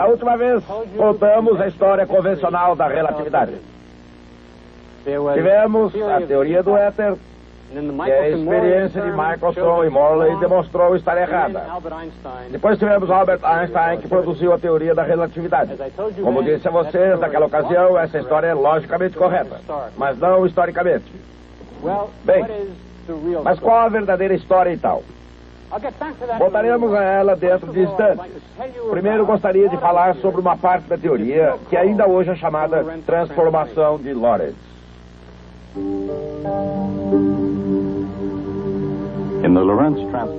última vez, contamos a história convencional da relatividade. Tivemos a teoria do éter, que a experiência de Michelson e Morley demonstrou estar errada. Depois tivemos Albert Einstein, que produziu a teoria da relatividade. Como disse a vocês naquela ocasião, essa história é logicamente correta, mas não historicamente. Bem, mas qual a verdadeira história então? Voltaremos a ela dentro de instantes. Primeiro gostaria de falar sobre uma parte da teoria que ainda hoje é chamada transformação de Lorentz.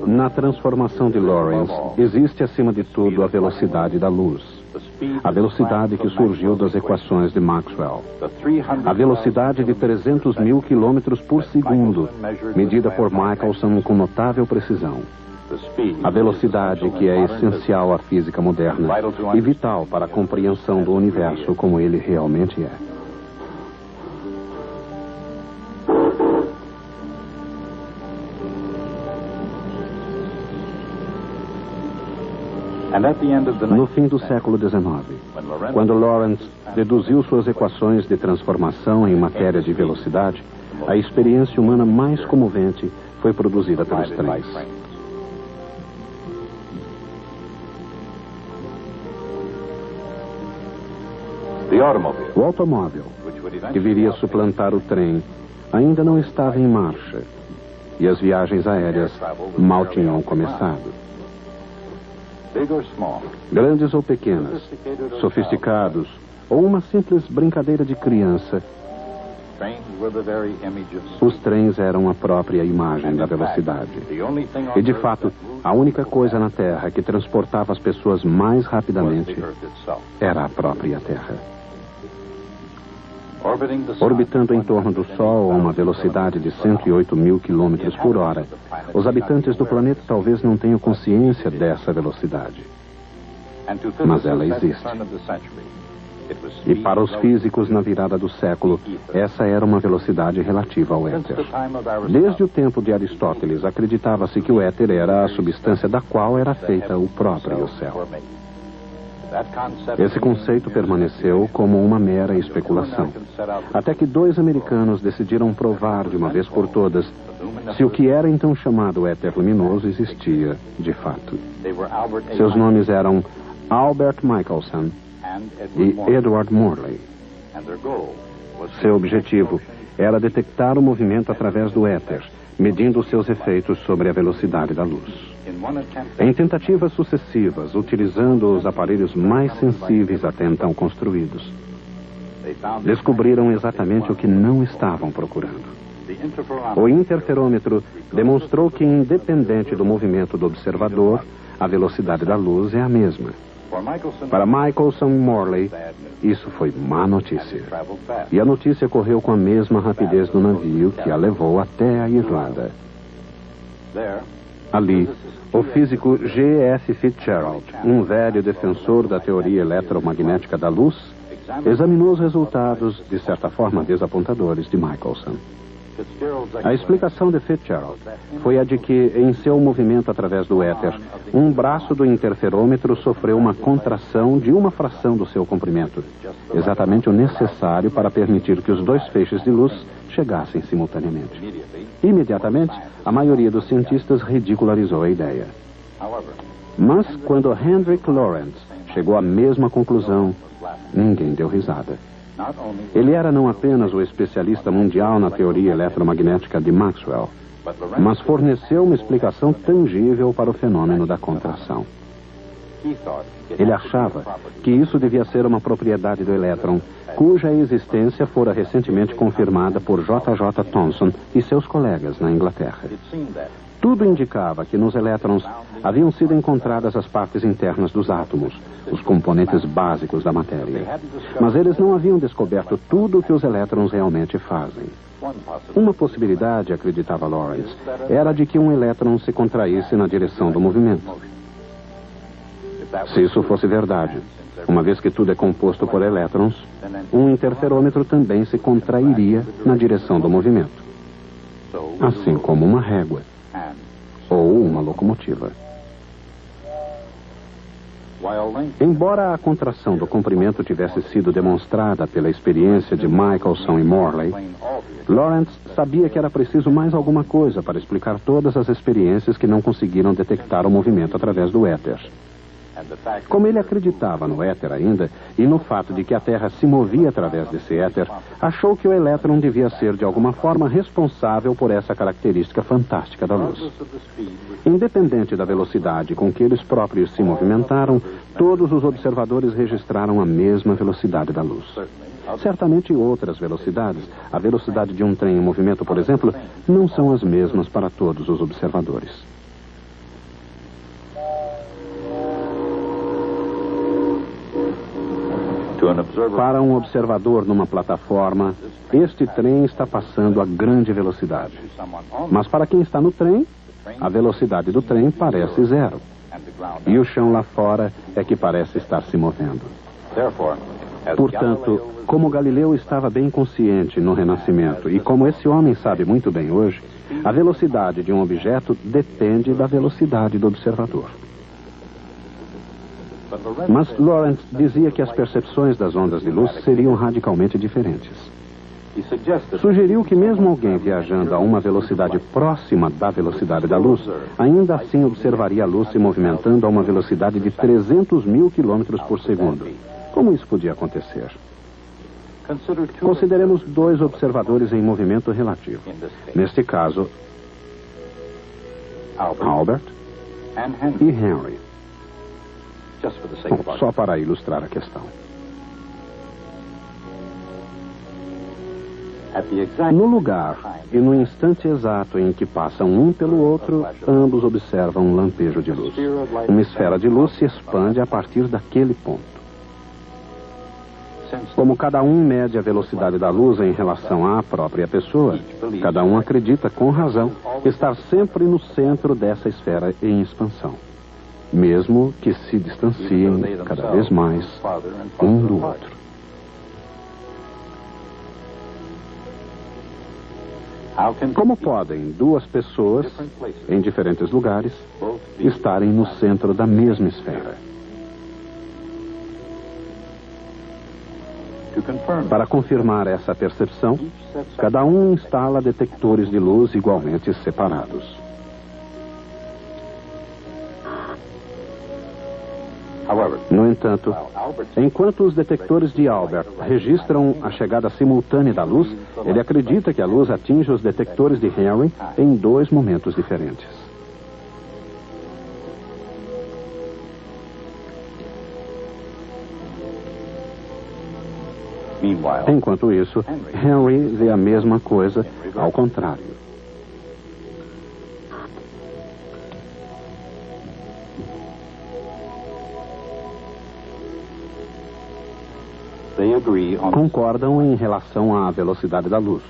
Na transformação de Lorentz, existe acima de tudo a velocidade da luz. A velocidade que surgiu das equações de Maxwell. A velocidade de 300 mil quilômetros por segundo, medida por Michelson com notável precisão. A velocidade que é essencial à física moderna e vital para a compreensão do universo como ele realmente é. No fim do século XIX, quando Lorentz deduziu suas equações de transformação em matéria de velocidade, a experiência humana mais comovente foi produzida pelos trens. O automóvel, que viria suplantar o trem, ainda não estava em marcha, e as viagens aéreas mal tinham começado. Grandes ou pequenas, sofisticados ou uma simples brincadeira de criança, os trens eram a própria imagem da velocidade. E de fato, a única coisa na Terra que transportava as pessoas mais rapidamente era a própria Terra. Orbitando em torno do Sol a uma velocidade de 108 mil quilômetros por hora, os habitantes do planeta talvez não tenham consciência dessa velocidade. Mas ela existe. E para os físicos na virada do século, essa era uma velocidade relativa ao éter. Desde o tempo de Aristóteles, acreditava-se que o éter era a substância da qual era feita o próprio céu. Esse conceito permaneceu como uma mera especulação, até que dois americanos decidiram provar de uma vez por todas se o que era então chamado éter luminoso existia de fato. Seus nomes eram Albert Michelson e Edward Morley. Seu objetivo era detectar o movimento através do éter, medindo seus efeitos sobre a velocidade da luz. Em tentativas sucessivas, utilizando os aparelhos mais sensíveis até então construídos, descobriram exatamente o que não estavam procurando. O interferômetro demonstrou que, independente do movimento do observador, a velocidade da luz é a mesma. Para Michelson e Morley, isso foi má notícia. E a notícia correu com a mesma rapidez do navio que a levou até a Irlanda. Ali, o físico G.F. Fitzgerald, um velho defensor da teoria eletromagnética da luz, examinou os resultados, de certa forma desapontadores, de Michelson. A explicação de Fitzgerald foi a de que, em seu movimento através do éter, um braço do interferômetro sofreu uma contração de uma fração do seu comprimento, exatamente o necessário para permitir que os dois feixes de luz chegassem simultaneamente. Imediatamente, a maioria dos cientistas ridicularizou a ideia. Mas, quando Hendrik Lorentz chegou à mesma conclusão, ninguém deu risada. Ele era não apenas o especialista mundial na teoria eletromagnética de Maxwell, mas forneceu uma explicação tangível para o fenômeno da contração. Ele achava que isso devia ser uma propriedade do elétron, cuja existência fora recentemente confirmada por J.J. Thomson e seus colegas na Inglaterra. Tudo indicava que nos elétrons haviam sido encontradas as partes internas dos átomos, os componentes básicos da matéria. Mas eles não haviam descoberto tudo o que os elétrons realmente fazem. Uma possibilidade, acreditava Lorentz, era de que um elétron se contraísse na direção do movimento. Se isso fosse verdade, uma vez que tudo é composto por elétrons, um interferômetro também se contrairia na direção do movimento, assim como uma régua ou uma locomotiva. Embora a contração do comprimento tivesse sido demonstrada pela experiência de Michelson e Morley, Lorentz sabia que era preciso mais alguma coisa para explicar todas as experiências que não conseguiram detectar o movimento através do éter. Como ele acreditava no éter ainda, e no fato de que a Terra se movia através desse éter, achou que o elétron devia ser de alguma forma responsável por essa característica fantástica da luz. Independente da velocidade com que eles próprios se movimentaram, todos os observadores registraram a mesma velocidade da luz. Certamente outras velocidades, a velocidade de um trem em movimento, por exemplo, não são as mesmas para todos os observadores. Para um observador numa plataforma, este trem está passando a grande velocidade. Mas para quem está no trem, a velocidade do trem parece zero. E o chão lá fora é que parece estar se movendo. Portanto, como Galileu estava bem consciente no Renascimento, e como esse homem sabe muito bem hoje, a velocidade de um objeto depende da velocidade do observador. Mas Lorentz dizia que as percepções das ondas de luz seriam radicalmente diferentes. Sugeriu que mesmo alguém viajando a uma velocidade próxima da velocidade da luz, ainda assim observaria a luz se movimentando a uma velocidade de 300 mil quilômetros por segundo. Como isso podia acontecer? Consideremos dois observadores em movimento relativo. Neste caso, Albert e Henry. Bom, só para ilustrar a questão. No lugar e no instante exato em que passam um pelo outro, ambos observam um lampejo de luz. Uma esfera de luz se expande a partir daquele ponto. Como cada um mede a velocidade da luz em relação à própria pessoa, cada um acredita, com razão, estar sempre no centro dessa esfera em expansão, mesmo que se distanciem cada vez mais um do outro. Como podem duas pessoas, em diferentes lugares, estarem no centro da mesma esfera? Para confirmar essa percepção, cada um instala detectores de luz igualmente separados. No entanto, enquanto os detectores de Albert registram a chegada simultânea da luz, ele acredita que a luz atinge os detectores de Henry em dois momentos diferentes. Enquanto isso, Henry vê a mesma coisa ao contrário. Concordam em relação à velocidade da luz,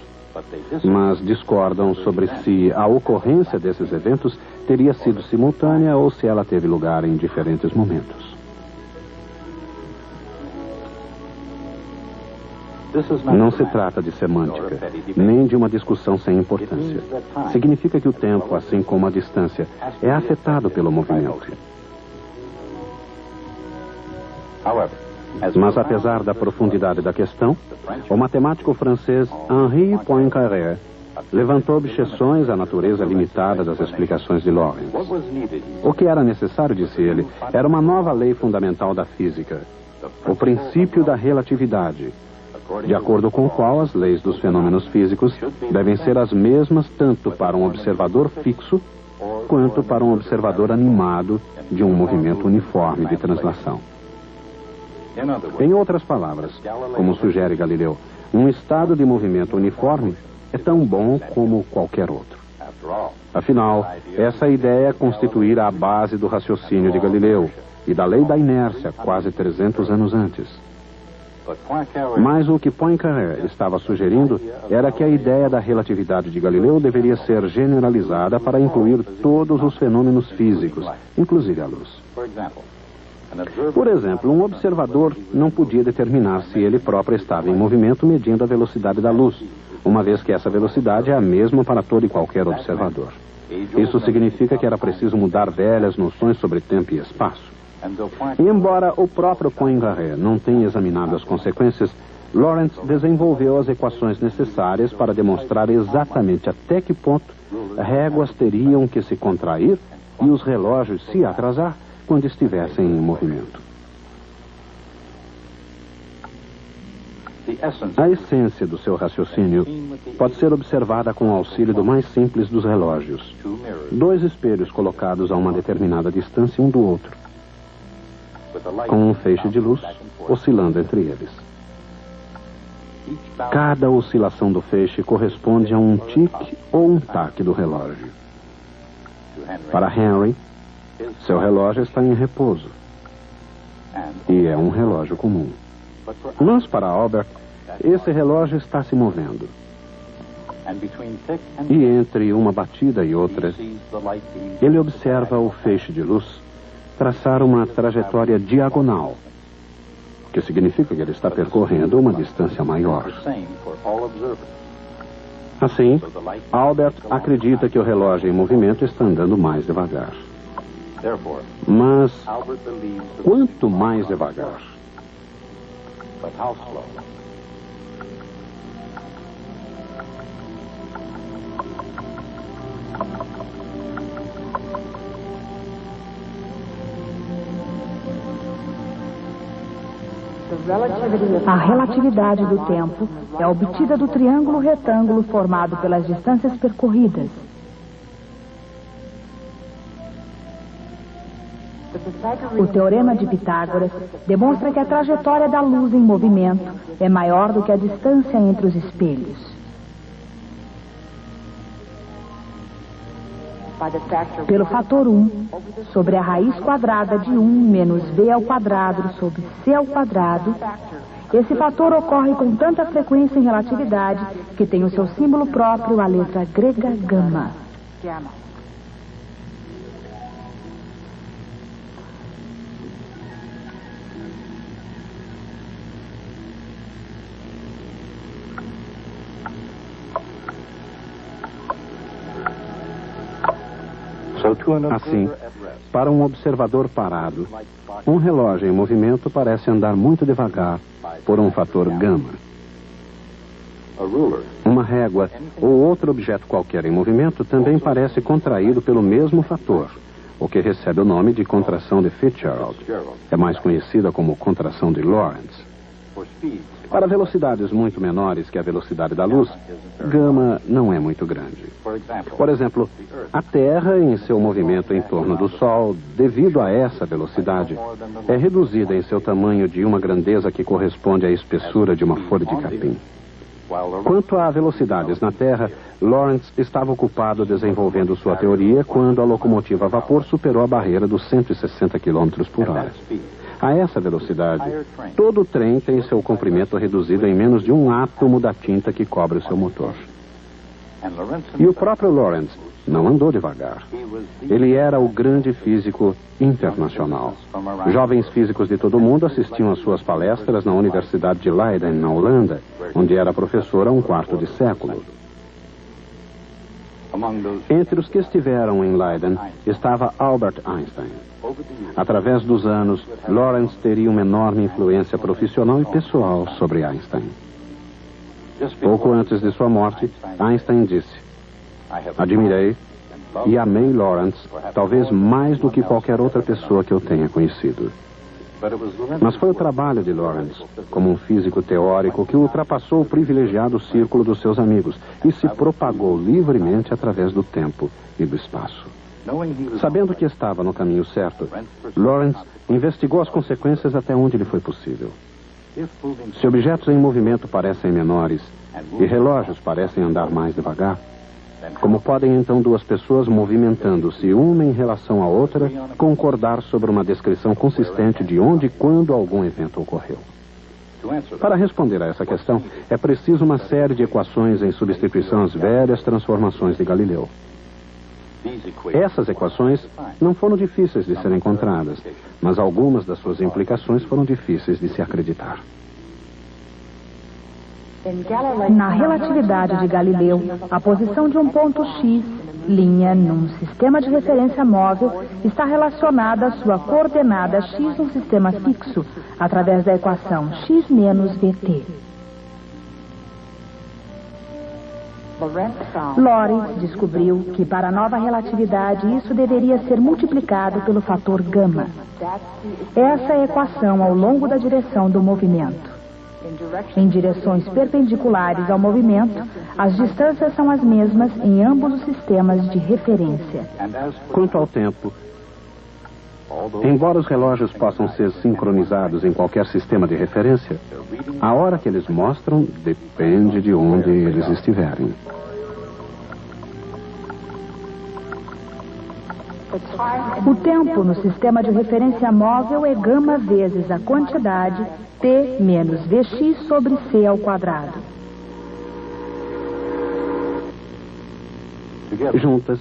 mas discordam sobre se a ocorrência desses eventos teria sido simultânea ou se ela teve lugar em diferentes momentos. Não se trata de semântica, nem de uma discussão sem importância. Significa que o tempo, assim como a distância, é afetado pelo movimento. Mas apesar da profundidade da questão, o matemático francês Henri Poincaré levantou objeções à natureza limitada das explicações de Lorentz. O que era necessário, disse ele, era uma nova lei fundamental da física, o princípio da relatividade, de acordo com o qual as leis dos fenômenos físicos devem ser as mesmas tanto para um observador fixo quanto para um observador animado de um movimento uniforme de translação. Em outras palavras, como sugere Galileu, um estado de movimento uniforme é tão bom como qualquer outro. Afinal, essa ideia constituíra a base do raciocínio de Galileu e da lei da inércia quase 300 anos antes. Mas o que Poincaré estava sugerindo era que a ideia da relatividade de Galileu deveria ser generalizada para incluir todos os fenômenos físicos, inclusive a luz. Por exemplo, um observador não podia determinar se ele próprio estava em movimento medindo a velocidade da luz, uma vez que essa velocidade é a mesma para todo e qualquer observador. Isso significa que era preciso mudar velhas noções sobre tempo e espaço. E embora o próprio Poincaré não tenha examinado as consequências, Lorentz desenvolveu as equações necessárias para demonstrar exatamente até que ponto réguas teriam que se contrair e os relógios se atrasar quando estivessem em movimento. A essência do seu raciocínio pode ser observada com o auxílio do mais simples dos relógios. 2 espelhos colocados a uma determinada distância um do outro, com um feixe de luz oscilando entre eles. Cada oscilação do feixe corresponde a um tique ou um taque do relógio. Para Henry, seu relógio está em repouso e é um relógio comum. Mas para Albert, esse relógio está se movendo. E entre uma batida e outra, ele observa o feixe de luz traçar uma trajetória diagonal, o que significa que ele está percorrendo uma distância maior. Assim, Albert acredita que o relógio em movimento está andando mais devagar. Mas, quanto mais devagar? A relatividade do tempo é obtida do triângulo retângulo formado pelas distâncias percorridas. O teorema de Pitágoras demonstra que a trajetória da luz em movimento é maior do que a distância entre os espelhos. Pelo fator 1 sobre a raiz quadrada de 1 menos v ao quadrado sobre c ao quadrado, esse fator ocorre com tanta frequência em relatividade que tem o seu símbolo próprio, a letra grega gama. Assim, para um observador parado, um relógio em movimento parece andar muito devagar por um fator gama. Uma régua ou outro objeto qualquer em movimento também parece contraído pelo mesmo fator, o que recebe o nome de contração de Fitzgerald. É mais conhecida como contração de Lorentz. Para velocidades muito menores que a velocidade da luz, gama não é muito grande. Por exemplo, a Terra, em seu movimento em torno do Sol, devido a essa velocidade, é reduzida em seu tamanho de uma grandeza que corresponde à espessura de uma folha de capim. Quanto a velocidades na Terra, Lorentz estava ocupado desenvolvendo sua teoria quando a locomotiva a vapor superou a barreira dos 160 km por hora. A essa velocidade, todo o trem tem seu comprimento reduzido em menos de um átomo da tinta que cobre o seu motor. E o próprio Lorentz não andou devagar. Ele era o grande físico internacional. Jovens físicos de todo o mundo assistiam às suas palestras na Universidade de Leiden, na Holanda, onde era professor há um quarto de século. Entre os que estiveram em Leiden estava Albert Einstein. Através dos anos, Lorentz teria uma enorme influência profissional e pessoal sobre Einstein. Pouco antes de sua morte, Einstein disse: "Admirei e amei Lorentz, talvez mais do que qualquer outra pessoa que eu tenha conhecido." Mas foi o trabalho de Lorentz, como um físico teórico, que ultrapassou o privilegiado círculo dos seus amigos e se propagou livremente através do tempo e do espaço. Sabendo que estava no caminho certo, Lorentz investigou as consequências até onde lhe foi possível. Se objetos em movimento parecem menores e relógios parecem andar mais devagar, como podem então duas pessoas movimentando-se uma em relação à outra concordar sobre uma descrição consistente de onde e quando algum evento ocorreu? Para responder a essa questão, é preciso uma série de equações em substituição às velhas transformações de Galileu. Essas equações não foram difíceis de serem encontradas, mas algumas das suas implicações foram difíceis de se acreditar. Na relatividade de Galileu, a posição de um ponto X linha num sistema de referência móvel está relacionada à sua coordenada x num sistema fixo, através da equação x menos vt. Lorentz descobriu que para a nova relatividade isso deveria ser multiplicado pelo fator gama. Essa é a equação ao longo da direção do movimento. Em direções perpendiculares ao movimento, as distâncias são as mesmas em ambos os sistemas de referência. Quanto ao tempo, embora os relógios possam ser sincronizados em qualquer sistema de referência, a hora que eles mostram depende de onde eles estiverem. O tempo no sistema de referência móvel é gama vezes a quantidade t menos vx sobre c ao quadrado. Juntas,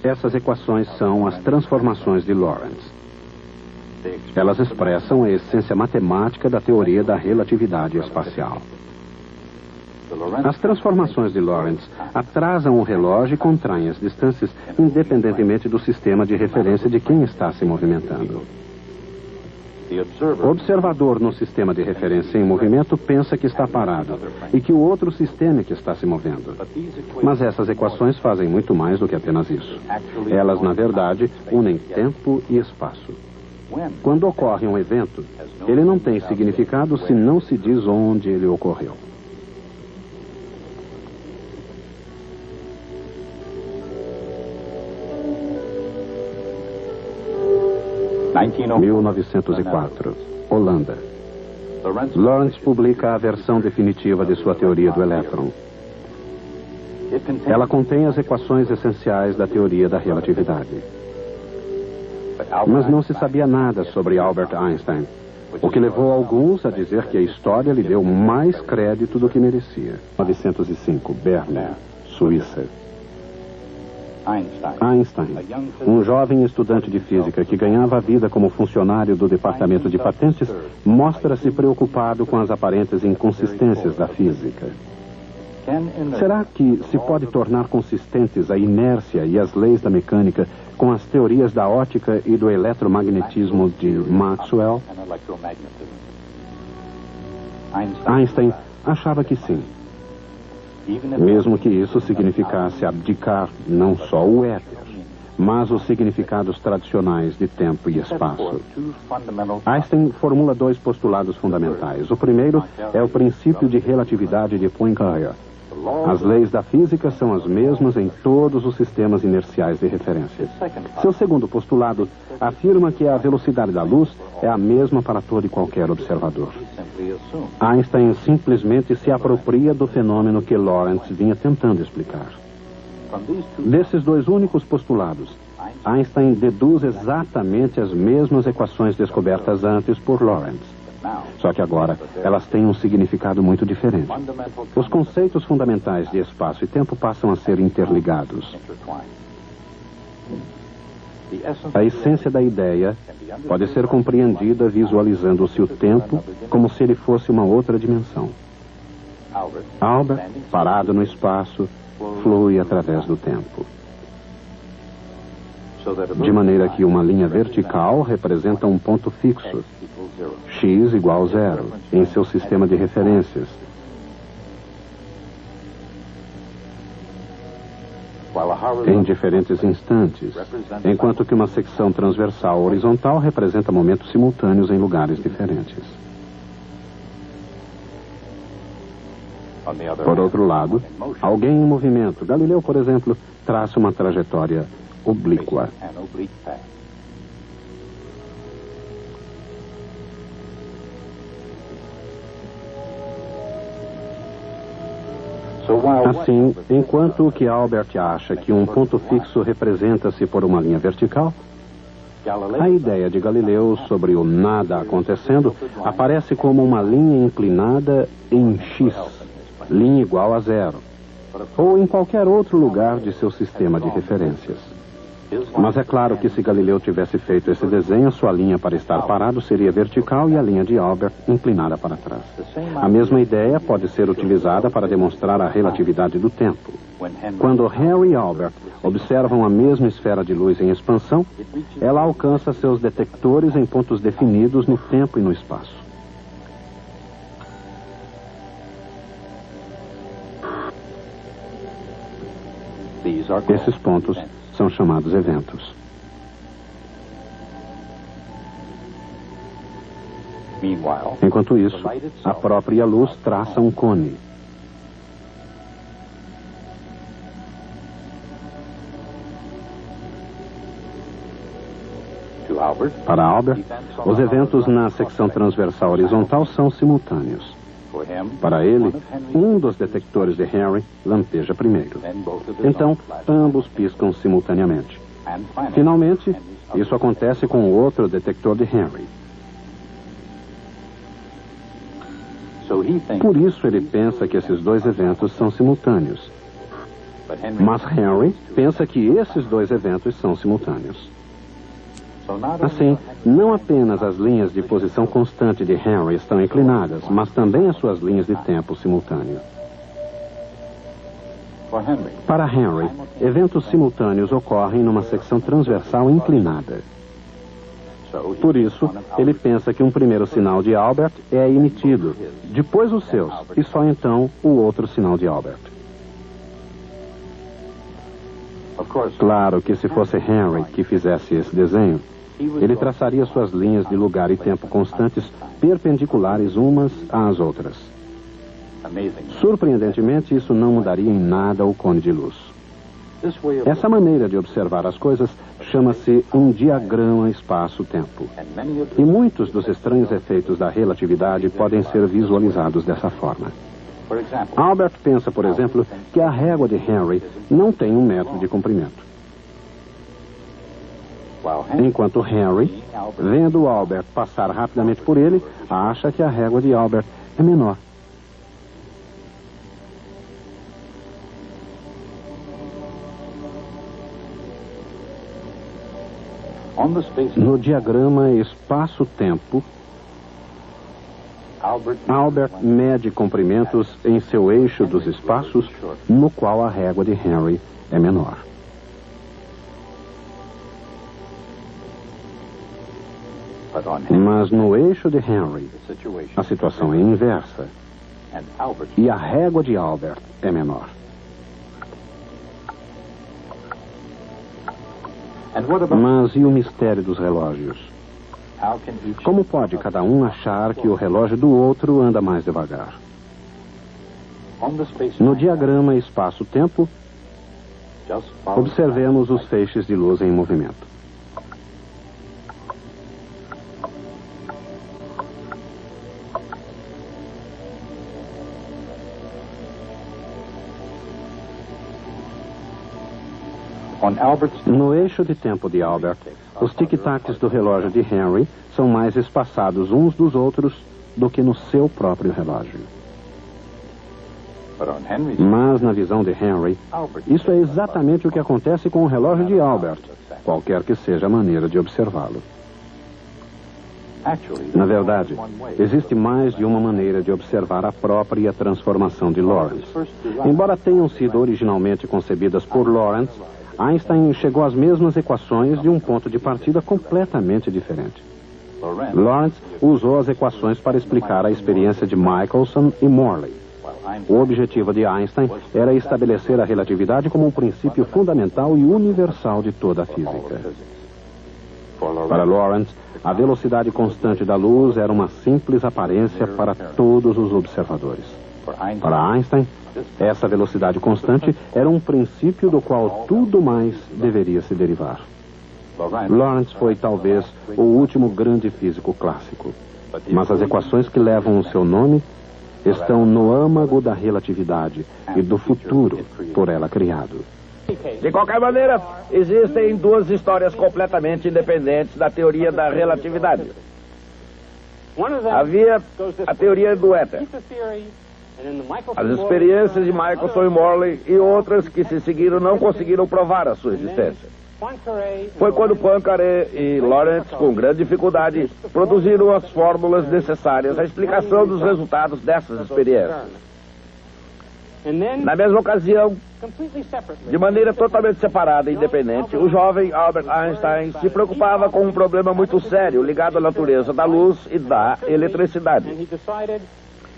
essas equações são as transformações de Lorentz. Elas expressam a essência matemática da teoria da relatividade espacial. As transformações de Lorentz atrasam o relógio e contraem as distâncias independentemente do sistema de referência de quem está se movimentando. O observador no sistema de referência em movimento pensa que está parado e que o outro sistema é que está se movendo. Mas essas equações fazem muito mais do que apenas isso. Elas, na verdade, unem tempo e espaço. Quando ocorre um evento, ele não tem significado se não se diz onde ele ocorreu. Em 1904, Holanda. Lorentz publica a versão definitiva de sua teoria do elétron. Ela contém as equações essenciais da teoria da relatividade. Mas não se sabia nada sobre Albert Einstein, o que levou alguns a dizer que a história lhe deu mais crédito do que merecia. 1905, Berlim, Suíça. Einstein, um jovem estudante de física que ganhava a vida como funcionário do departamento de patentes, mostra-se preocupado com as aparentes inconsistências da física. Será que se pode tornar consistentes a inércia e as leis da mecânica com as teorias da ótica e do eletromagnetismo de Maxwell? Einstein achava que sim. Mesmo que isso significasse abdicar não só o éter, mas os significados tradicionais de tempo e espaço. Einstein formula dois postulados fundamentais. O primeiro é o princípio de relatividade de Poincare. As leis da física são as mesmas em todos os sistemas inerciais de referência. Seu segundo postulado afirma que a velocidade da luz é a mesma para todo e qualquer observador. Einstein simplesmente se apropria do fenômeno que Lorentz vinha tentando explicar. Desses dois únicos postulados, Einstein deduz exatamente as mesmas equações descobertas antes por Lorentz. Só que agora elas têm um significado muito diferente. Os conceitos fundamentais de espaço e tempo passam a ser interligados. A essência da ideia pode ser compreendida visualizando-se o tempo como se ele fosse uma outra dimensão. Albert, parado no espaço, flui através do tempo. De maneira que uma linha vertical representa um ponto fixo, x igual 0, em seu sistema de referências. Em diferentes instantes, enquanto que uma secção transversal horizontal representa momentos simultâneos em lugares diferentes. Por outro lado, alguém em movimento, Galileu, por exemplo, traça uma trajetória oblíqua. Assim, enquanto o que Albert acha que um ponto fixo representa-se por uma linha vertical, a ideia de Galileu sobre o nada acontecendo aparece como uma linha inclinada em x, linha igual a 0, ou em qualquer outro lugar de seu sistema de referências. Mas é claro que se Galileu tivesse feito esse desenho, sua linha para estar parado seria vertical e a linha de Albert inclinada para trás. A mesma ideia pode ser utilizada para demonstrar a relatividade do tempo. Quando Henry e Albert observam a mesma esfera de luz em expansão, ela alcança seus detectores em pontos definidos no tempo e no espaço. Esses pontos são chamados eventos. Enquanto isso, a própria luz traça um cone. Para Albert, os eventos na secção transversal horizontal são simultâneos. Para ele, um dos detectores de Henry lampeja primeiro. Então, ambos piscam simultaneamente. Finalmente, isso acontece com o outro detector de Henry. Por isso ele pensa que esses dois eventos são simultâneos. Mas Henry pensa que esses dois eventos são simultâneos. Assim, não apenas as linhas de posição constante de Henry estão inclinadas, mas também as suas linhas de tempo simultâneo. Para Henry, eventos simultâneos ocorrem numa secção transversal inclinada. Por isso, ele pensa que um primeiro sinal de Albert é emitido, depois os seus, e só então o outro sinal de Albert. Claro que se fosse Henry que fizesse esse desenho, ele traçaria suas linhas de lugar e tempo constantes perpendiculares umas às outras. Surpreendentemente, isso não mudaria em nada o cone de luz. Essa maneira de observar as coisas chama-se um diagrama espaço-tempo. E muitos dos estranhos efeitos da relatividade podem ser visualizados dessa forma. Albert pensa, por exemplo, que a régua de Henry não tem 1 metro de comprimento. Enquanto Henry, vendo Albert passar rapidamente por ele, acha que a régua de Albert é menor. No diagrama espaço-tempo, Albert mede comprimentos em seu eixo dos espaços, no qual a régua de Henry é menor. Mas no eixo de Henry, a situação é inversa. E a régua de Albert é menor. Mas e o mistério dos relógios? Como pode cada um achar que o relógio do outro anda mais devagar? No diagrama espaço-tempo, observemos os feixes de luz em movimento. No eixo de tempo de Albert, os tic-tacs do relógio de Henry são mais espaçados uns dos outros do que no seu próprio relógio. Mas na visão de Henry, isso é exatamente o que acontece com o relógio de Albert, qualquer que seja a maneira de observá-lo. Na verdade, existe mais de uma maneira de observar a própria transformação de Lorentz. Embora tenham sido originalmente concebidas por Lorentz, Einstein chegou às mesmas equações de um ponto de partida completamente diferente. Lorentz usou as equações para explicar a experiência de Michelson e Morley. O objetivo de Einstein era estabelecer a relatividade como um princípio fundamental e universal de toda a física. Para Lorentz, a velocidade constante da luz era uma simples aparência para todos os observadores. Para Einstein, essa velocidade constante era um princípio do qual tudo mais deveria se derivar. Lorentz foi talvez o último grande físico clássico, mas as equações que levam o seu nome estão no âmago da relatividade e do futuro por ela criado. De qualquer maneira, existem duas histórias completamente independentes da teoria da relatividade. Havia a teoria do éter, as experiências de Michelson e Morley e outras que se seguiram não conseguiram provar a sua existência. Foi quando Poincaré e Lorentz, com grande dificuldade, produziram as fórmulas necessárias à explicação dos resultados dessas experiências. Na mesma ocasião, de maneira totalmente separada e independente, o jovem Albert Einstein se preocupava com um problema muito sério ligado à natureza da luz e da eletricidade.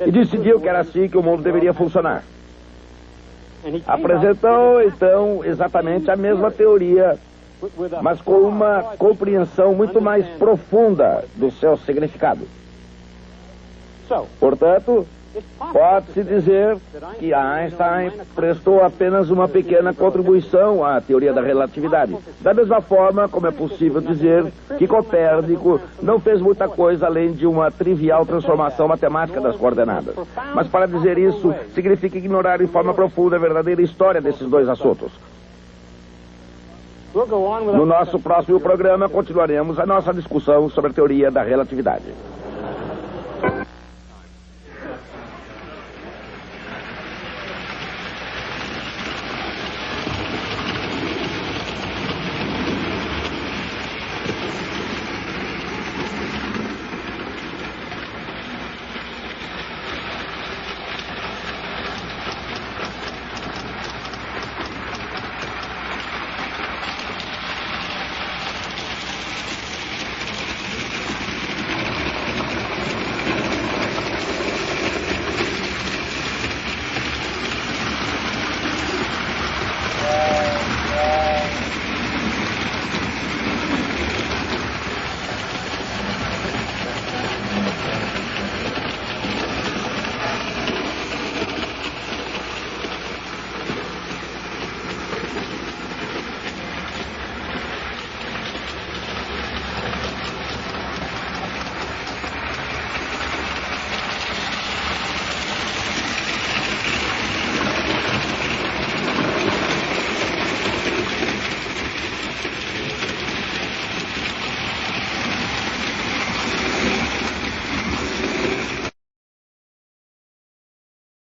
E decidiu que era assim que o mundo deveria funcionar. Apresentou, então, exatamente a mesma teoria, mas com uma compreensão muito mais profunda do seu significado. Portanto, pode-se dizer que Einstein prestou apenas uma pequena contribuição à teoria da relatividade. Da mesma forma como é possível dizer que Copérnico não fez muita coisa além de uma trivial transformação matemática das coordenadas. Mas para dizer isso, significa ignorar de forma profunda a verdadeira história desses dois assuntos. No nosso próximo programa, continuaremos a nossa discussão sobre a teoria da relatividade.